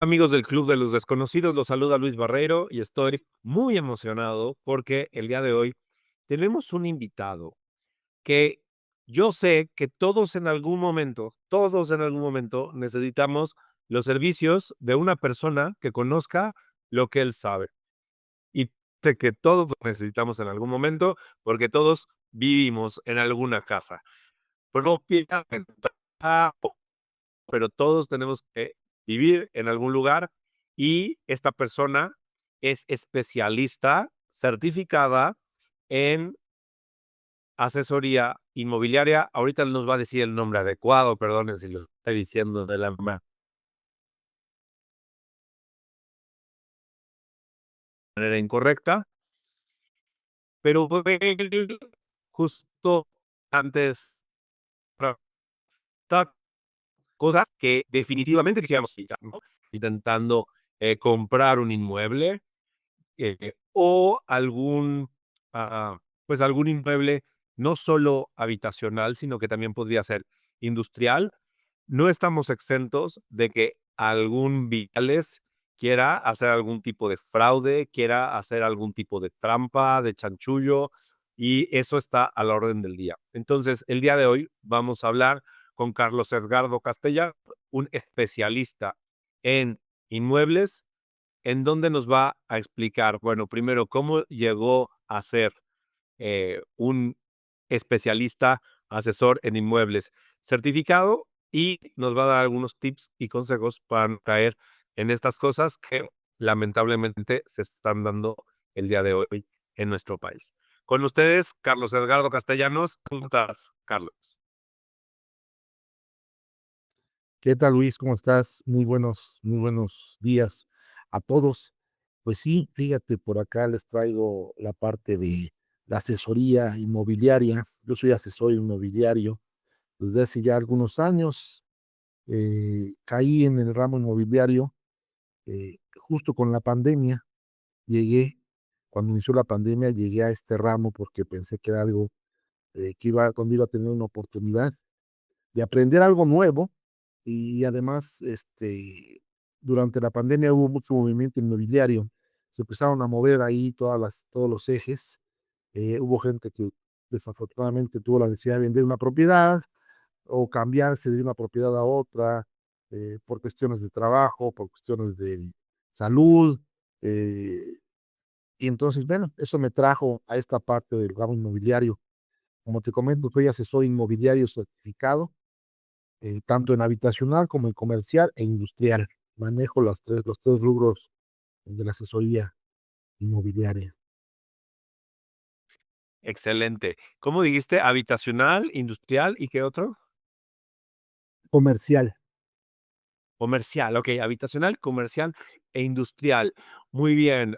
Amigos del Club de los Desconocidos, los saluda Luis Barreiro y estoy muy emocionado porque el día de hoy tenemos un invitado que yo sé que todos en algún momento necesitamos los servicios de una persona que conozca lo que él sabe. Y sé que todos lo necesitamos en algún momento porque todos vivimos en alguna casa propia, pero todos tenemos que vivir en algún lugar y esta persona es especialista certificada en asesoría inmobiliaria. Ahorita nos va a decir el nombre adecuado, perdonen si lo estoy diciendo de la manera incorrecta, pero él justo antes cosas que definitivamente quisiéramos quitar, ¿no? Intentando comprar un inmueble o pues algún inmueble no solo habitacional, sino que también podría ser industrial. No estamos exentos de que algún Vitales quiera hacer algún tipo de fraude, quiera hacer algún tipo de trampa, de chanchullo, y eso está a la orden del día. Entonces, el día de hoy vamos a hablar con Carlos Edgardo Castella, un especialista en inmuebles en donde nos va a explicar, bueno, primero, cómo llegó a ser un especialista asesor en inmuebles certificado y nos va a dar algunos tips y consejos para no caer en estas cosas que lamentablemente se están dando el día de hoy en nuestro país. Con ustedes, Carlos Edgardo Castellanos. ¿Cómo estás, Carlos? ¿Qué tal, Luis? ¿Cómo estás? Muy buenos días a todos. Pues sí, fíjate, por acá les traigo la parte de la asesoría inmobiliaria. Yo soy asesor inmobiliario desde hace ya algunos años. Caí en el ramo inmobiliario justo con la pandemia. Llegué, cuando inició la pandemia, llegué a este ramo porque pensé que era algo donde iba a tener una oportunidad de aprender algo nuevo. Y además, durante la pandemia hubo mucho movimiento inmobiliario. Se empezaron a mover ahí todos los ejes. Hubo gente que desafortunadamente tuvo la necesidad de vender una propiedad o cambiarse de una propiedad a otra por cuestiones de trabajo, por cuestiones de salud. eh, y entonces, bueno, eso me trajo a esta parte del ramo inmobiliario. Como te comento, soy asesor inmobiliario certificado tanto en habitacional como en comercial e industrial. Manejo los tres rubros de la asesoría inmobiliaria. Excelente. ¿Cómo dijiste? Habitacional, industrial y qué otro? Comercial. Comercial, okey, habitacional, comercial e industrial. Muy bien,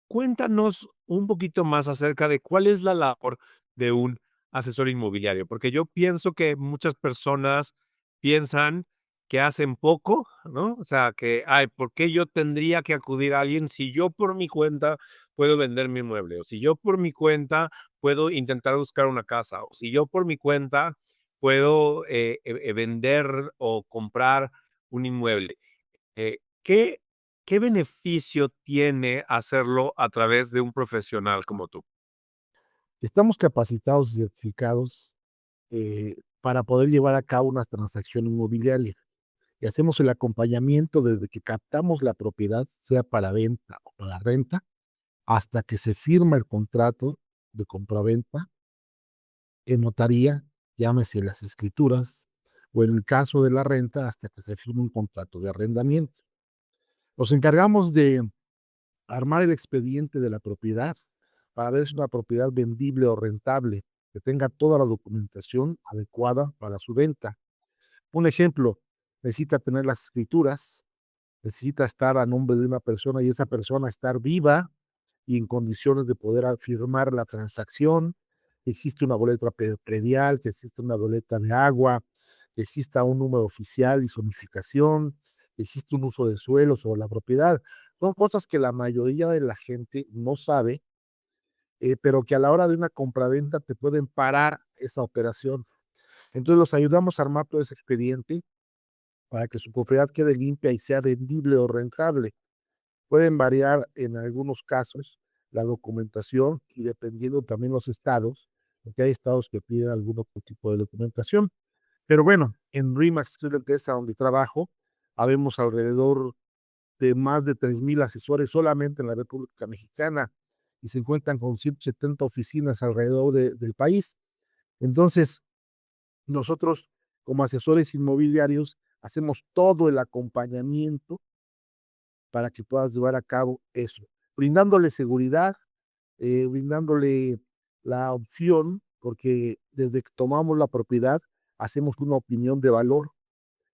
cuéntanos un poquito más acerca de cuál es la labor de un asesor inmobiliario, porque yo pienso que muchas personas piensan que hacen poco, ¿no? O sea, que, ay, ¿por qué yo tendría que acudir a alguien si yo por mi cuenta puedo vender mi inmueble? O si yo por mi cuenta puedo intentar buscar una casa, o si yo por mi cuenta puedo vender o comprar un inmueble. ¿Qué beneficio tiene hacerlo a través de un profesional como tú? Estamos capacitados y certificados para poder llevar a cabo una transacción inmobiliaria y hacemos el acompañamiento desde que captamos la propiedad, sea para venta o para renta, hasta que se firma el contrato de compraventa en notaría, llámese las escrituras, o en el caso de la renta, hasta que se firme un contrato de arrendamiento. Nos encargamos de armar el expediente de la propiedad para ver si es una propiedad vendible o rentable, que tenga toda la documentación adecuada para su venta. Un ejemplo, necesita tener las escrituras, necesita estar a nombre de una persona y esa persona estar viva y en condiciones de poder firmar la transacción. Existe una boleta predial, que existe una boleta de agua, que exista un número oficial y zonificación, que existe un uso de suelo sobre la propiedad. Son cosas que la mayoría de la gente no sabe, pero que a la hora de una compraventa te pueden parar esa operación. Entonces los ayudamos a armar todo ese expediente para que su propiedad quede limpia y sea vendible o rentable. Pueden variar en algunos casos la documentación y dependiendo también los estados, porque hay estados que piden algún otro tipo de documentación. Pero bueno, en Remax, que es la empresa donde trabajo, habemos alrededor de más de 3,000 asesores solamente en la República Mexicana y se encuentran con 170 oficinas alrededor del país. Entonces, nosotros como asesores inmobiliarios hacemos todo el acompañamiento para que puedas llevar a cabo eso, brindándole seguridad, brindándole la opción, porque desde que tomamos la propiedad hacemos una opinión de valor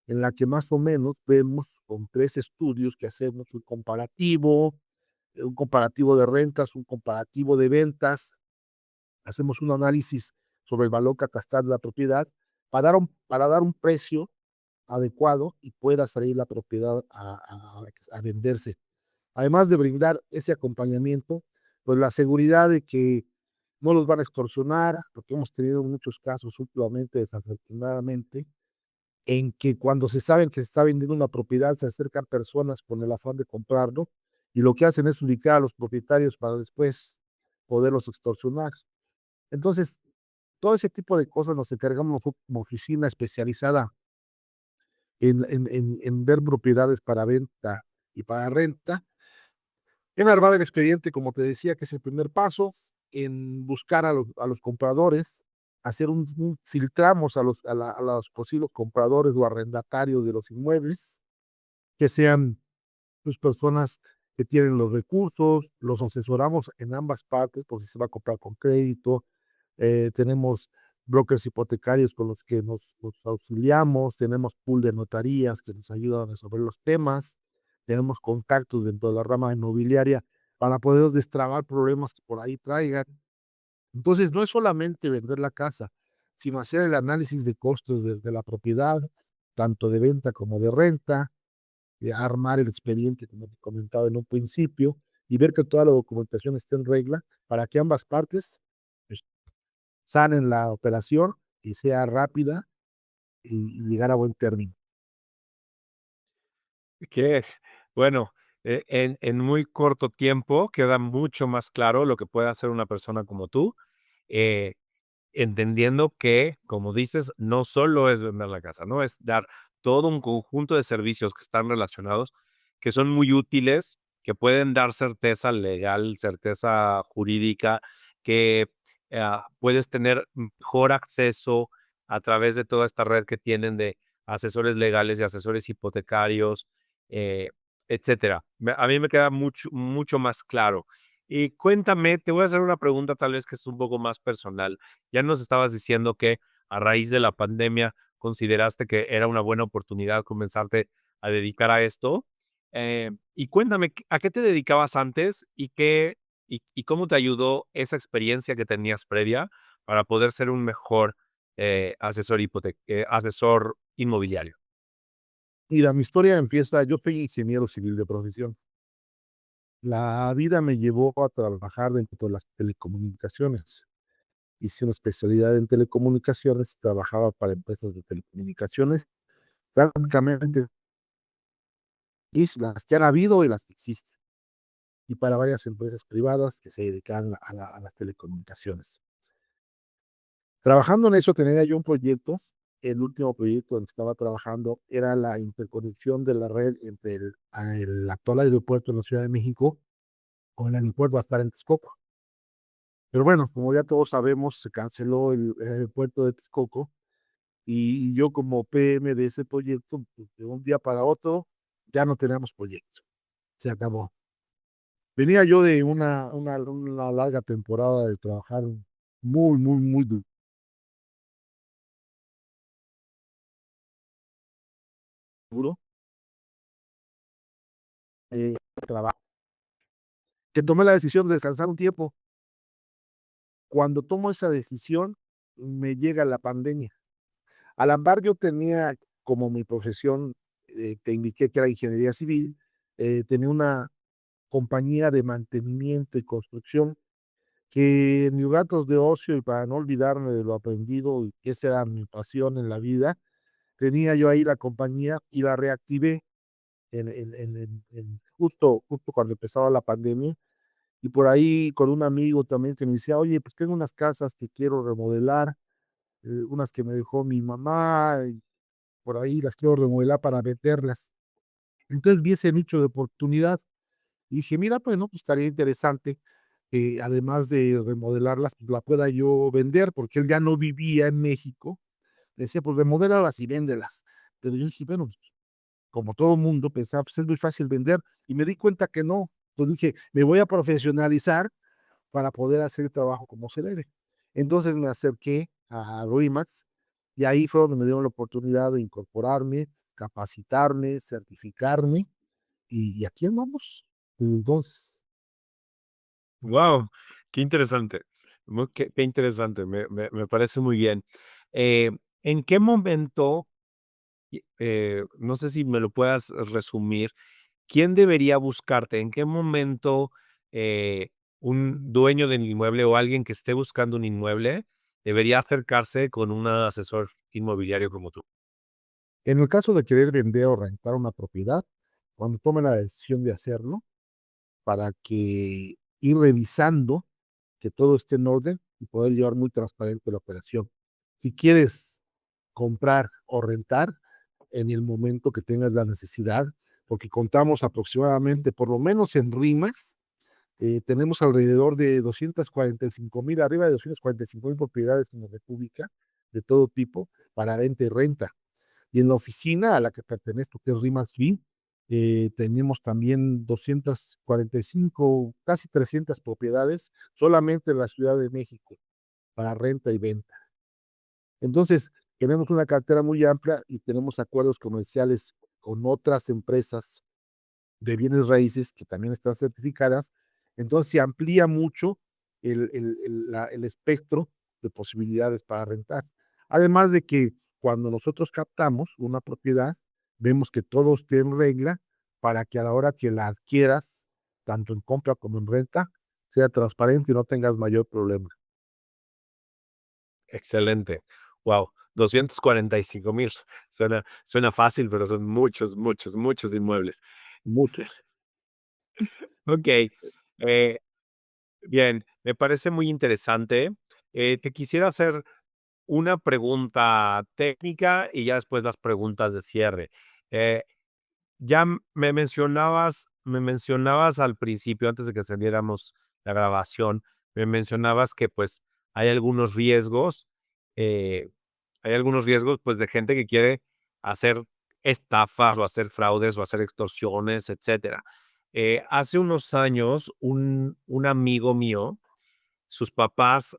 en la que más o menos vemos con 3 estudios que hacemos un comparativo de rentas, un comparativo de ventas, hacemos un análisis sobre el valor catastral de la propiedad para dar un precio adecuado y pueda salir la propiedad a venderse. Además de brindar ese acompañamiento, pues la seguridad de que no los van a extorsionar, porque hemos tenido muchos casos últimamente, desafortunadamente, en que cuando se saben que se está vendiendo una propiedad, se acercan personas con el afán de comprarlo y lo que hacen es ubicar a los propietarios para después poderlos extorsionar. Entonces, todo ese tipo de cosas nos encargamos nosotros como oficina especializada en ver propiedades para venta y para renta, en armar el expediente, como te decía, que es el primer paso, en buscar a los compradores, hacer filtramos a los posibles compradores o arrendatarios de los inmuebles, que sean pues, personas que tienen los recursos, los asesoramos en ambas partes por si se va a comprar con crédito, tenemos brokers hipotecarios con los que nos auxiliamos, tenemos pool de notarías que nos ayudan a resolver los temas, tenemos contactos dentro de la rama inmobiliaria para poder destrabar problemas que por ahí traigan. Entonces, no es solamente vender la casa, sino hacer el análisis de costos de la propiedad, tanto de venta como de renta, armar el expediente, como te comentaba en un principio, y ver que toda la documentación esté en regla para que ambas partes pues, sanen la operación y sea rápida y llegar a buen término. Que, bueno, en muy corto tiempo queda mucho más claro lo que puede hacer una persona como tú, eh, entendiendo que, como dices, no solo es vender la casa, ¿no? Es dar todo un conjunto de servicios que están relacionados, que son muy útiles, que pueden dar certeza legal, certeza jurídica, que puedes tener mejor acceso a través de toda esta red que tienen de asesores legales y asesores hipotecarios, eh, etcétera. A mí me queda mucho, mucho más claro. Y cuéntame, te voy a hacer una pregunta tal vez que es un poco más personal. Ya nos estabas diciendo que a raíz de la pandemia consideraste que era una buena oportunidad comenzarte a dedicar a esto. Y cuéntame, ¿a qué te dedicabas antes y cómo te ayudó esa experiencia que tenías previa para poder ser un mejor asesor inmobiliario? Mira, mi historia empieza, yo soy ingeniero civil de profesión. La vida me llevó a trabajar dentro de las telecomunicaciones. Hice una especialidad en telecomunicaciones, trabajaba para empresas de telecomunicaciones, prácticamente y las que han habido y las que existen, y para varias empresas privadas que se dedican a las telecomunicaciones. Trabajando en eso tenía yo un proyecto, el último proyecto en el que estaba trabajando era la interconexión de la red entre el actual aeropuerto en la Ciudad de México con el aeropuerto va a estar en Texcoco. Pero bueno, como ya todos sabemos, se canceló el aeropuerto de Texcoco y yo como PM de ese proyecto, pues, de un día para otro, ya no teníamos proyecto, se acabó. Venía yo de una larga temporada de trabajar muy duro, trabajo, que tomé la decisión de descansar un tiempo. Cuando tomo esa decisión, me llega la pandemia. A la par, yo tenía como mi profesión, te indiqué que era ingeniería civil, tenía una compañía de mantenimiento y construcción que en mis ratos de ocio y para no olvidarme de lo aprendido, y que esa era mi pasión en la vida, tenía yo ahí la compañía y la reactivé justo cuando empezaba la pandemia. Y por ahí con un amigo también que me decía, oye, pues tengo unas casas que quiero remodelar, unas que me dejó mi mamá, y por ahí las quiero remodelar para venderlas. Entonces vi ese nicho de oportunidad y dije, mira, pues no, pues estaría interesante que además de remodelarlas, pues la pueda yo vender, porque él ya no vivía en México. Le decía, pues remodélalas y véndelas. Pero yo dije, bueno, como todo mundo pensaba, pues es muy fácil vender. Y me di cuenta que no. Entonces dije, me voy a profesionalizar para poder hacer el trabajo como se debe. Entonces me acerqué a Remax y ahí fue donde me dieron la oportunidad de incorporarme, capacitarme, certificarme y aquí andamos. Desde entonces, Wow, qué interesante. Qué interesante, me parece muy bien. Eh, ¿En qué momento, no sé si me lo puedas resumir, quién debería buscarte? ¿En qué momento un dueño del inmueble o alguien que esté buscando un inmueble debería acercarse con un asesor inmobiliario como tú? en el caso de querer vender o rentar una propiedad, cuando tome la decisión de hacerlo, para que ir revisando que todo esté en orden y poder llevar muy transparente la operación. Si quieres comprar o rentar en el momento que tengas la necesidad, porque contamos aproximadamente, por lo menos en Rimas, tenemos alrededor de 245,000, arriba de 245,000 propiedades en la República, de todo tipo, para venta y renta. Y en la oficina a la que pertenezco, que es Rimax B, tenemos también 245, casi 300 propiedades solamente en la Ciudad de México para renta y venta. Entonces, tenemos una cartera muy amplia y tenemos acuerdos comerciales con otras empresas de bienes raíces que también están certificadas. Entonces, se amplía mucho el espectro de posibilidades para rentar. Además de que cuando nosotros captamos una propiedad, vemos que todo esté en regla para que a la hora que la adquieras, tanto en compra como en renta, sea transparente y no tengas mayor problema. Excelente. Wow, 245,000. Suena fácil, pero son muchos, muchos, muchos inmuebles. Muchos. Ok, eh, bien, me parece muy interesante. Te quisiera hacer una pregunta técnica y ya después las preguntas de cierre. Eh, ya me mencionabas al principio, antes de que saliéramos la grabación, me mencionabas que pues hay algunos riesgos, eh, pues de gente que quiere hacer estafas o hacer fraudes o hacer extorsiones, etcétera. Hace unos años, un amigo mío, sus papás,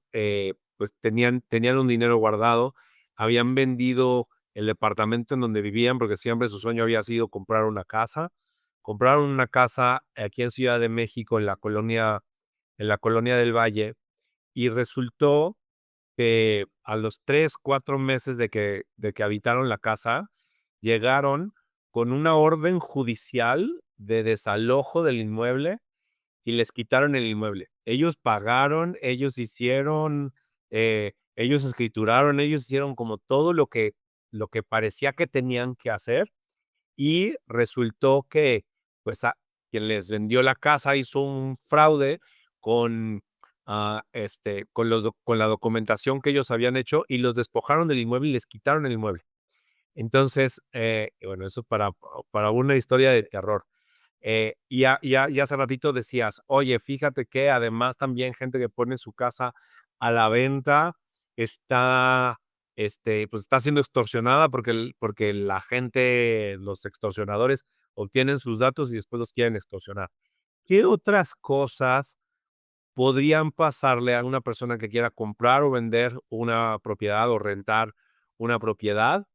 pues tenían un dinero guardado, habían vendido el departamento en donde vivían, porque siempre su sueño había sido comprar una casa. Compraron una casa aquí en Ciudad de México, en la colonia del Valle, y resultó que a los 3, 4 meses de que habitaron la casa, llegaron con una orden judicial de desalojo del inmueble y les quitaron el inmueble. Ellos pagaron, ellos escrituraron, ellos hicieron como todo lo que parecía que tenían que hacer, y resultó que, pues, quien les vendió la casa hizo un fraude con, con la documentación que ellos habían hecho, y los despojaron del inmueble y les quitaron el inmueble. Entonces, bueno, eso para una historia de terror. Y hace ratito decías, oye, fíjate que además también gente que pone su casa a la venta está, pues está siendo extorsionada porque la gente, los extorsionadores, obtienen sus datos y después los quieren extorsionar. ¿Qué otras cosas podrían pasarle a una persona que quiera comprar o vender una propiedad o rentar una propiedad?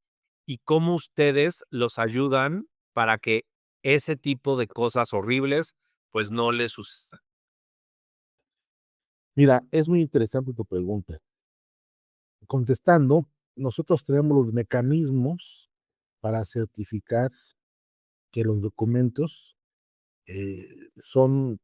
¿Y cómo ustedes los ayudan para que ese tipo de cosas horribles, pues, no les sucedan? Mira, es muy interesante tu pregunta. Contestando, nosotros tenemos los mecanismos para certificar que los documentos eh, son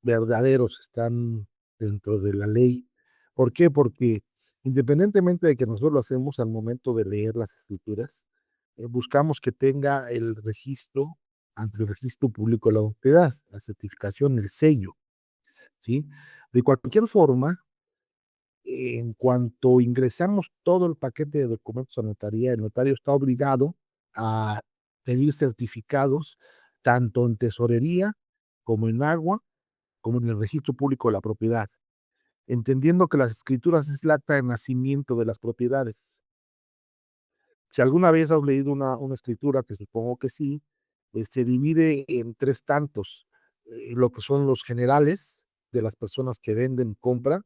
verdaderos, están dentro de la ley, ¿Por qué? Porque independientemente de que nosotros lo hacemos al momento de leer las escrituras, buscamos que tenga el registro ante el registro público de la propiedad, la certificación, el sello, ¿sí? De cualquier forma, en cuanto ingresamos todo el paquete de documentos a notaría, el notario está obligado a pedir certificados tanto en tesorería como en agua, como en el registro público de la propiedad, entendiendo que las escrituras es el acta de nacimiento de las propiedades. Si alguna vez has leído una escritura, que supongo que sí, se divide en tres tantos, lo que son los generales de las personas que venden y compran,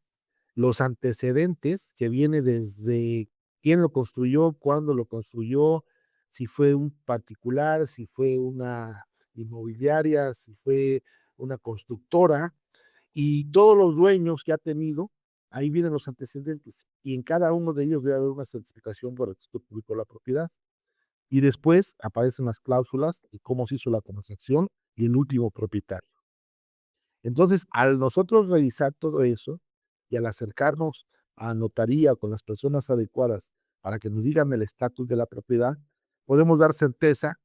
los antecedentes, que viene desde quién lo construyó, cuándo lo construyó, si fue un particular, si fue una inmobiliaria, si fue una constructora, y todos los dueños que ha tenido, ahí vienen los antecedentes, y en cada uno de ellos debe haber una certificación por el registro público de la propiedad. Y después aparecen las cláusulas y cómo se hizo la transacción y el último propietario. Entonces, al nosotros revisar todo eso y al acercarnos a notaría con las personas adecuadas para que nos digan el estatus de la propiedad, podemos dar certeza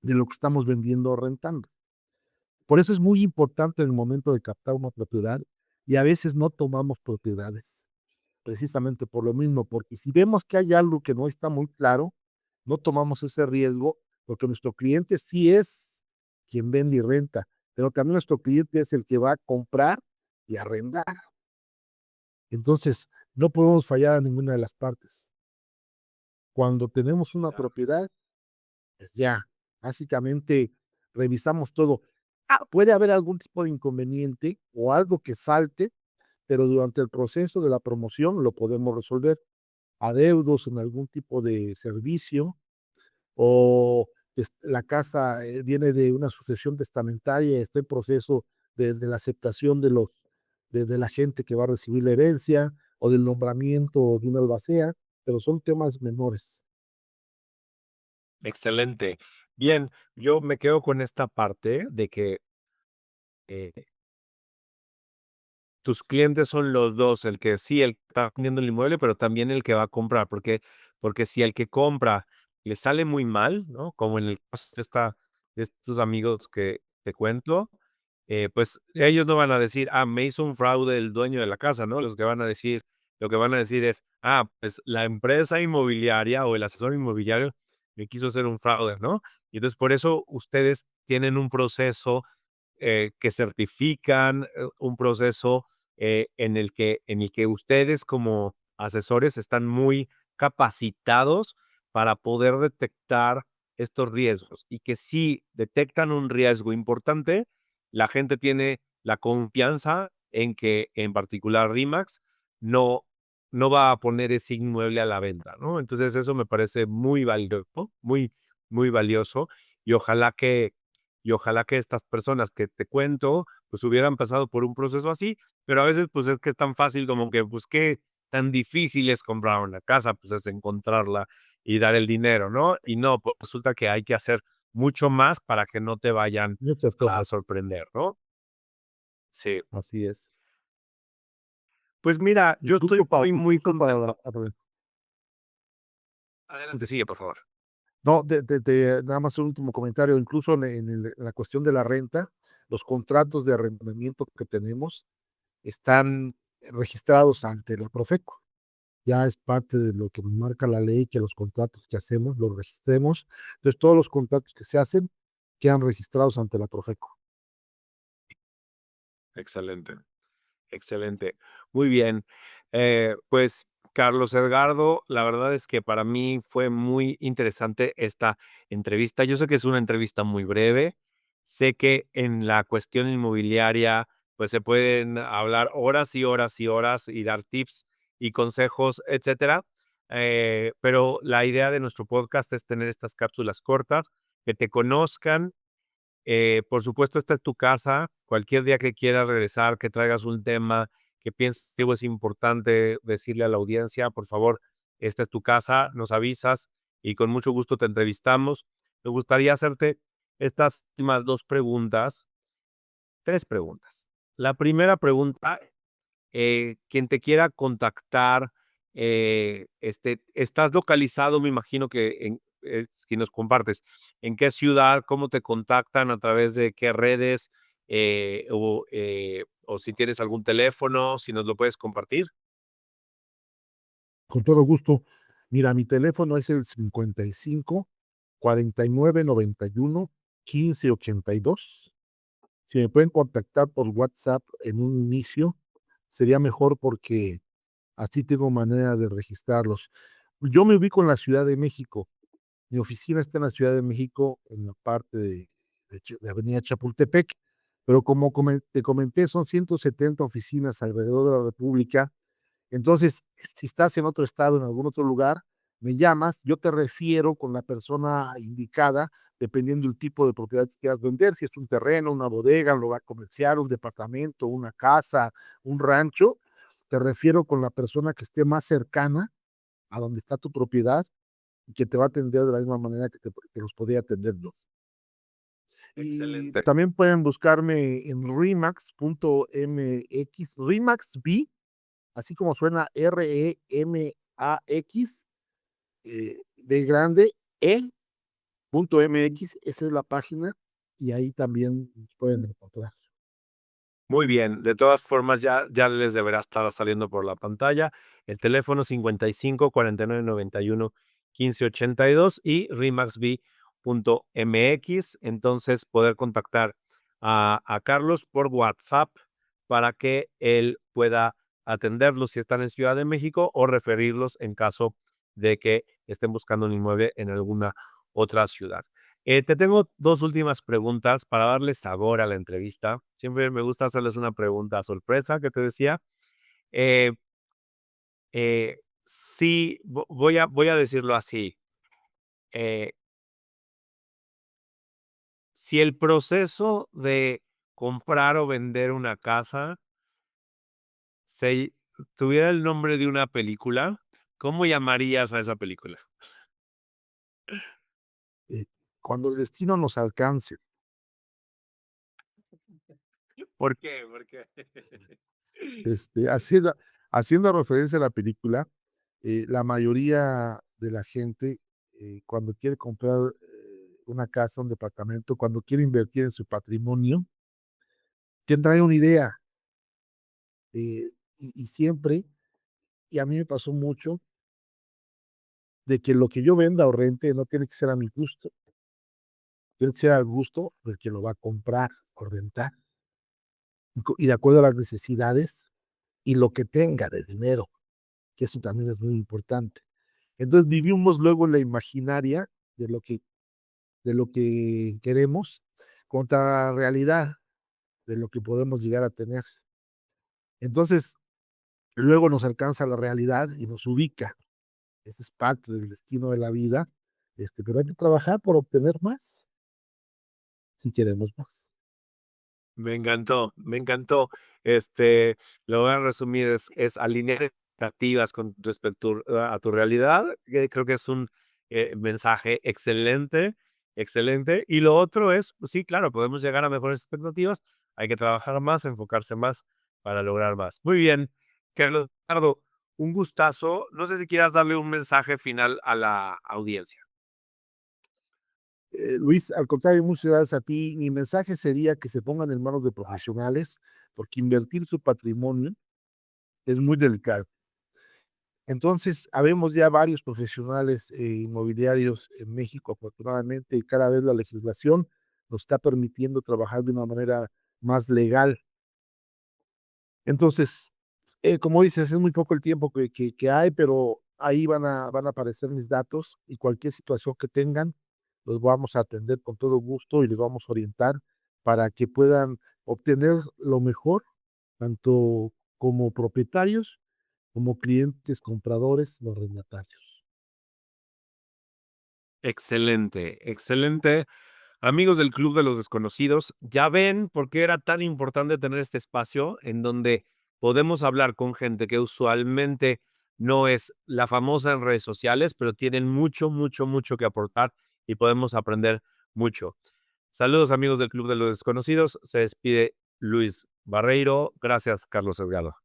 de lo que estamos vendiendo o rentando. Por eso es muy importante en el momento de captar una propiedad y a veces no tomamos propiedades, precisamente por lo mismo, porque si vemos que hay algo que no está muy claro, no tomamos ese riesgo, porque nuestro cliente sí es quien vende y renta, pero también nuestro cliente es el que va a comprar y arrendar. Entonces, no podemos fallar a ninguna de las partes. Cuando tenemos una Claro. propiedad, pues ya, básicamente revisamos todo. Puede haber algún tipo de inconveniente o algo que falte, pero durante el proceso de la promoción lo podemos resolver. Adeudos en algún tipo de servicio, o la casa viene de una sucesión testamentaria, está en proceso desde la aceptación de la gente que va a recibir la herencia o del nombramiento de una albacea, pero son temas menores. Excelente. Bien, yo me quedo con esta parte de que eh, tus clientes son los 2, el que sí, el que está vendiendo el inmueble, pero también el que va a comprar, porque si el que compra le sale muy mal, ¿no? Como en el caso de estos amigos que te cuento, pues ellos no van a decir: "Ah, me hizo un fraude el dueño de la casa", ¿no? Lo que van a decir es: "Ah, pues la empresa inmobiliaria o el asesor inmobiliario me quiso hacer un fraude", ¿no? Y entonces por eso ustedes tienen un proceso que certifican, un proceso en el que ustedes como asesores están muy capacitados para poder detectar estos riesgos y que si detectan un riesgo importante, la gente tiene la confianza en que en particular RIMAX no, no va a poner ese inmueble a la venta, ¿no? Entonces eso me parece muy valioso, muy valioso y ojalá que estas personas que te cuento, pues hubieran pasado por un proceso así, pero a veces pues es que es tan fácil como que, pues qué tan difícil es comprar una casa, pues es encontrarla y dar el dinero, ¿no? Y no, pues resulta que hay que hacer mucho más para que no te vayan Muchas a cosas, sorprender, ¿no? Sí. así es. Pues mira, yo estoy muy Justo para contento. Adelante, sigue, por favor. no, nada más un último comentario, incluso en la cuestión de la renta, los contratos de arrendamiento que tenemos están registrados ante la Profeco. Ya es parte de lo que nos marca la ley, que los contratos que hacemos los registremos. Entonces, todos los contratos que se hacen quedan registrados ante la Profeco. Excelente. Excelente. Muy bien. Pues, Carlos Edgardo, la verdad es que para mí fue muy interesante esta entrevista. Yo sé que es una entrevista muy breve. Sé que en la cuestión inmobiliaria, pues se pueden hablar horas y horas y horas y dar tips y consejos, etcétera. Pero la idea de nuestro podcast es tener estas cápsulas cortas, que te conozcan, por supuesto, esta es tu casa. Cualquier día que quieras regresar, que traigas un tema que pienses que es importante decirle a la audiencia, por favor, esta es tu casa, nos avisas y con mucho gusto te entrevistamos. Me gustaría hacerte estas últimas 2 preguntas, 3 preguntas. La primera pregunta quien te quiera contactar, estás localizado, me imagino que si nos compartes, ¿en qué ciudad? ¿Cómo te contactan? ¿A través de qué redes? O si tienes algún teléfono, si nos lo puedes compartir. Con todo gusto. Mira, mi teléfono es el 55 49 91 15 82. Si me pueden contactar por WhatsApp en un inicio, sería mejor porque así tengo manera de registrarlos. Yo me ubico en la Ciudad de México. Mi oficina está en la Ciudad de México, en la parte de Avenida Chapultepec, pero como te comenté, son 170 oficinas alrededor de la República. Entonces, si estás en otro estado, en algún otro lugar, me llamas, yo te refiero con la persona indicada, dependiendo del tipo de propiedad que quieras vender, si es un terreno, una bodega, un lugar comercial, un departamento, una casa, un rancho, te refiero con la persona que esté más cercana a donde está tu propiedad y que te va a atender de la misma manera que los podría atender los. Y Excelente. también pueden buscarme en remax.mx, Remax B, así como suena REMAX, de grande, E.mx, esa es la página, y ahí también pueden encontrar. Muy bien, de todas formas ya les deberá estar saliendo por la pantalla el teléfono 55 49 91 15 82 y remaxb.mx. Entonces, poder contactar a Carlos por WhatsApp para que él pueda atenderlos si están en Ciudad de México o referirlos en caso de que estén buscando un inmueble en alguna otra ciudad. Te tengo dos últimas preguntas para darle sabor a la entrevista. Siempre me gusta hacerles una pregunta sorpresa que te decía. Eh, sí, voy a decirlo así. eh, si el proceso de comprar o vender una casa se tuviera el nombre de una película, ¿cómo llamarías a esa película? Eh, Cuando el destino nos alcance, ¿Por qué? ¿Por qué? este, haciendo, haciendo referencia a la película, la mayoría de la gente, cuando quiere comprar una casa, un departamento, cuando quiere invertir en su patrimonio, trae una idea. Y siempre, y a mí me pasó mucho, de que lo que yo venda o rente no tiene que ser a mi gusto, tiene que ser al gusto del que lo va a comprar o rentar, y de acuerdo a las necesidades y lo que tenga de dinero, que eso también es muy importante. Entonces vivimos luego en la imaginaria de lo que queremos contra la realidad de lo que podemos llegar a tener. Entonces, luego nos alcanza la realidad y nos ubica. Ese es parte del destino de la vida, pero hay que trabajar por obtener más, si queremos más. Me encantó, me encantó. Este, lo voy a resumir, es alinear expectativas con respecto a tu realidad, que creo que es un mensaje excelente, excelente. Y lo otro es, pues sí, claro, podemos llegar a mejores expectativas, hay que trabajar más, enfocarse más para lograr más. Muy bien, Carlos Ricardo, un gustazo. No sé si quieras darle un mensaje final a la audiencia. Luis, al contrario, muchas gracias a ti. Mi mensaje sería que se pongan en manos de profesionales, porque invertir su patrimonio es muy delicado. Entonces, habemos ya varios profesionales inmobiliarios en México, afortunadamente, y cada vez la legislación nos está permitiendo trabajar de una manera más legal. Entonces, como dices, es muy poco el tiempo que hay, pero ahí van a aparecer mis datos y cualquier situación que tengan, los vamos a atender con todo gusto y les vamos a orientar para que puedan obtener lo mejor, tanto como propietarios como clientes, compradores, los arrendatarios. Excelente, excelente. Amigos del Club de los Desconocidos, ya ven por qué era tan importante tener este espacio en donde podemos hablar con gente que usualmente no es la famosa en redes sociales, pero tienen mucho, mucho, mucho que aportar y podemos aprender mucho. Saludos amigos del Club de los Desconocidos, se despide Luis Barreiro. Gracias, Carlos Delgado.